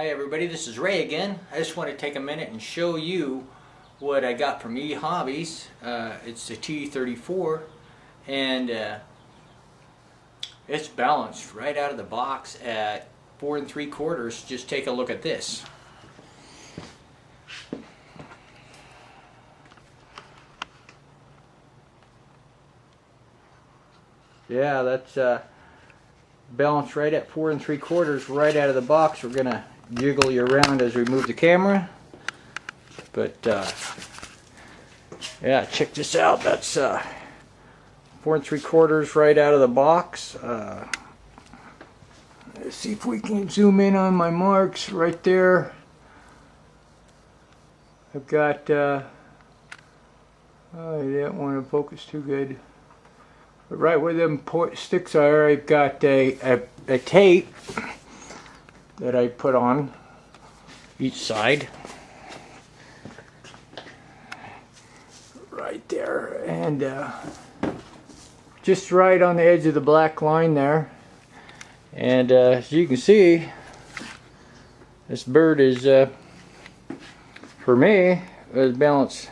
Hi everybody, this is Ray again. I just want to take a minute and show you what I got from ehobbie. It's the T34 and it's balanced right out of the box at 4 3/4. Just take a look at this. Yeah, that's balanced right at 4 3/4 right out of the box. We're gonna jiggle you around as we move the camera, but yeah, check this out. That's 4 3/4 right out of the box. Let's see if we can zoom in on my marks right there. I've got oh, I didn't want to focus too good. But right where them sticks are, I've got a tape that I put on each side. Right there, and just right on the edge of the black line there. And as you can see, this bird is, for me, is balanced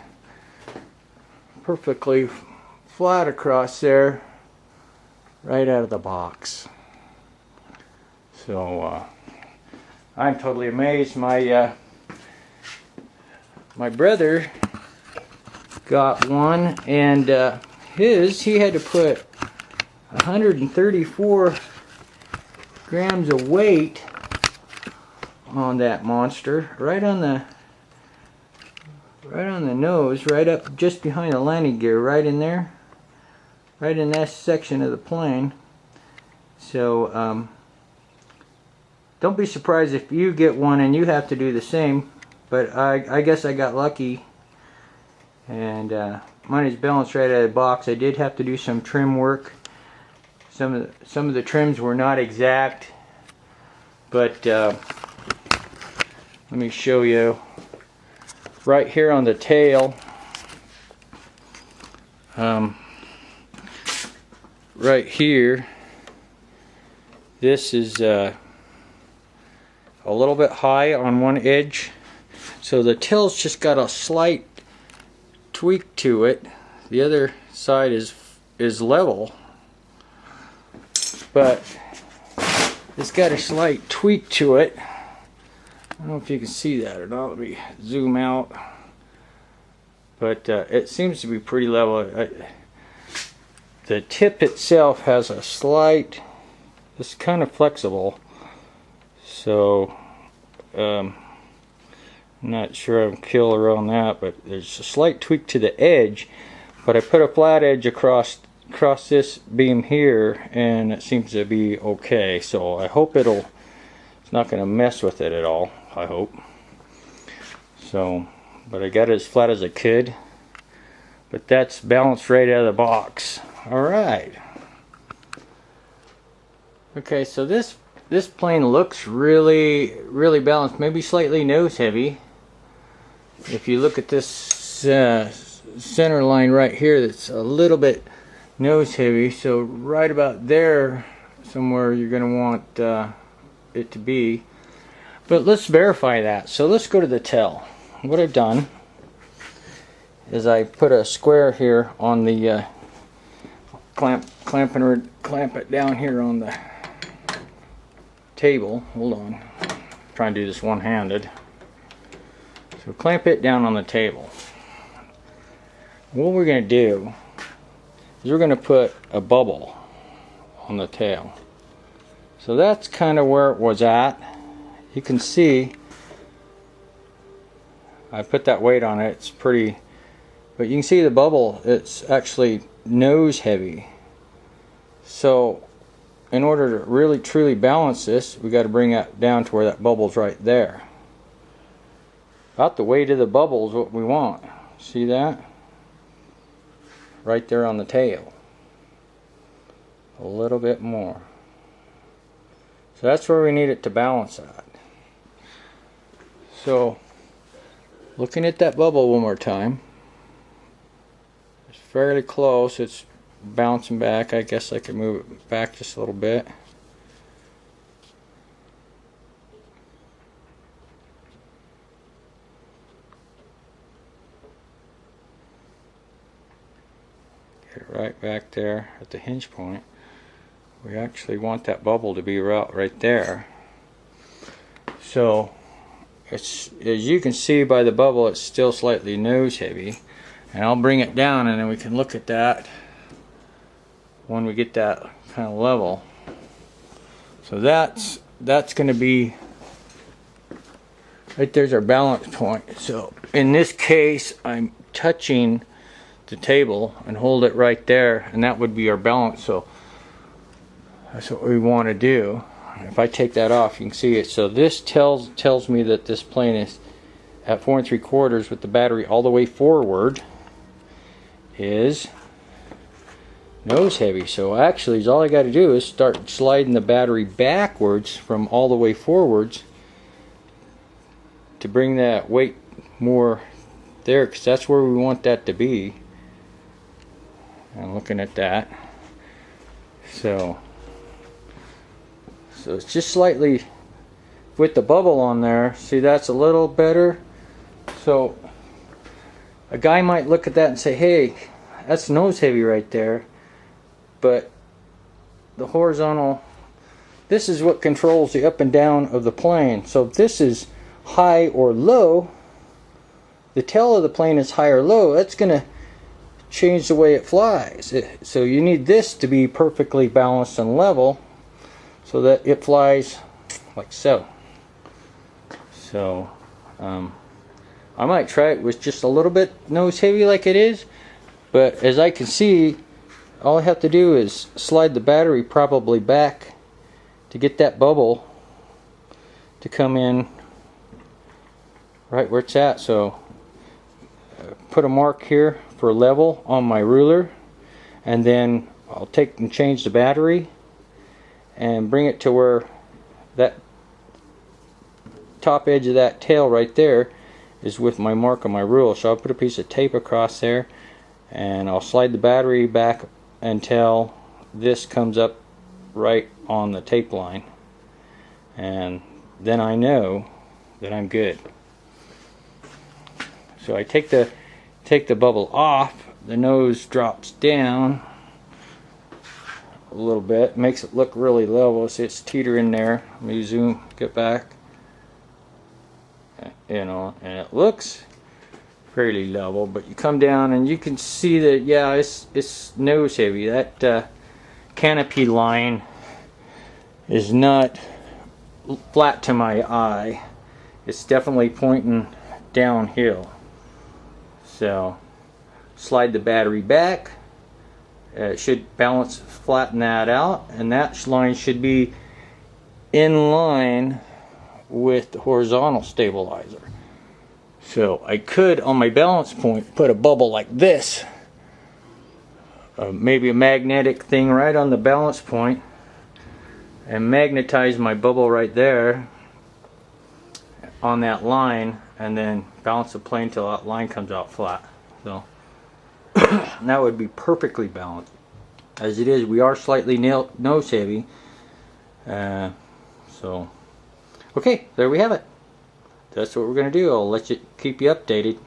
perfectly flat across there, right out of the box. So I'm totally amazed. My brother got one, and he had to put 134 grams of weight on that monster, right on the nose, right up just behind the landing gear, right in there, right in that section of the plane. So don't be surprised if you get one and you have to do the same, but I guess I got lucky, and mine is balanced right out of the box. I did have to do some trim work. Some of the trims were not exact, but let me show you. Right here on the tail, right here, this is a little bit high on one edge, so the tail's just got a slight tweak to it. The other side is level, but it's got a slight tweak to it. I don't know if you can see that or not. Let me zoom out. But it seems to be pretty level. The tip itself has a slight, it's kind of flexible. So I'm not sure I'm killer on that, but there's a slight tweak to the edge. But I put a flat edge across this beam here, and it seems to be okay. So I hope it's not going to mess with it at all. I hope. So, but I got it as flat as I could. But that's balanced right out of the box. Alright. Okay, so this plane looks really balanced, maybe slightly nose heavy. If you look at this center line right here, that's a little bit nose heavy, so right about there somewhere you're going to want it to be. But let's verify that. So let's go to the tail. What I've done is I put a square here on the clamp it down here on the table. Hold on, I'm trying to do this one-handed. So clamp it down on the table. What we're going to do is we're going to put a bubble on the tail. So that's kind of where it was at. You can see I put that weight on it. It's pretty, but you can see the bubble, it's actually nose heavy. So in order to really truly balance this, we got to bring that down to where that bubble's right there. About the weight of the bubble is what we want. See that? Right there on the tail. A little bit more. So that's where we need it to balance at. So, looking at that bubble one more time, it's fairly close. It's bouncing back. I guess I could move it back just a little bit. Get it right back there at the hinge point. We actually want that bubble to be right there. So it's, as you can see by the bubble, it's still slightly nose heavy. And I'll bring it down and then we can look at that when we get that kind of level. So that's going to be, right there's our balance point. So in this case, I'm touching the table and hold it right there, and that would be our balance. So that's what we want to do. If I take that off, you can see it. So this tells me that this plane is at 4 3/4 with the battery all the way forward is nose heavy. So actually all I got to do is start sliding the battery backwards from all the way forwards to bring that weight more there, because that's where we want that to be. I'm looking at that. So it's just slightly with the bubble on there. See, that's a little better. So a guy might look at that and say, hey, that's nose heavy right there. But the horizontal, this is what controls the up and down of the plane. So if this is high or low, the tail of the plane is high or low, that's going to change the way it flies. So you need this to be perfectly balanced and level so that it flies like so. So I might try it with just a little bit nose heavy like it is, but as I can see, all I have to do is slide the battery probably back to get that bubble to come in right where it's at. So put a mark here for level on my ruler, and then I'll take and change the battery and bring it to where that top edge of that tail right there is with my mark on my ruler. So I'll put a piece of tape across there and I'll slide the battery back until this comes up right on the tape line, and then I know that I'm good. So I take the bubble off, the nose drops down a little bit, makes it look really level. See, it's teetering there. Let me zoom, get back, you know, and it looks fairly level, but you come down and you can see that, yeah, it's nose heavy. That canopy line is not flat to my eye. It's definitely pointing downhill. So slide the battery back. It should balance, flatten that out, and that line should be in line with the horizontal stabilizer. So I could, on my balance point, put a bubble like this, maybe a magnetic thing right on the balance point, and magnetize my bubble right there on that line, and then balance the plane till that line comes out flat. So that would be perfectly balanced. As it is, we are slightly nose heavy. So okay, there we have it. That's what we're going to do. I'll keep you updated.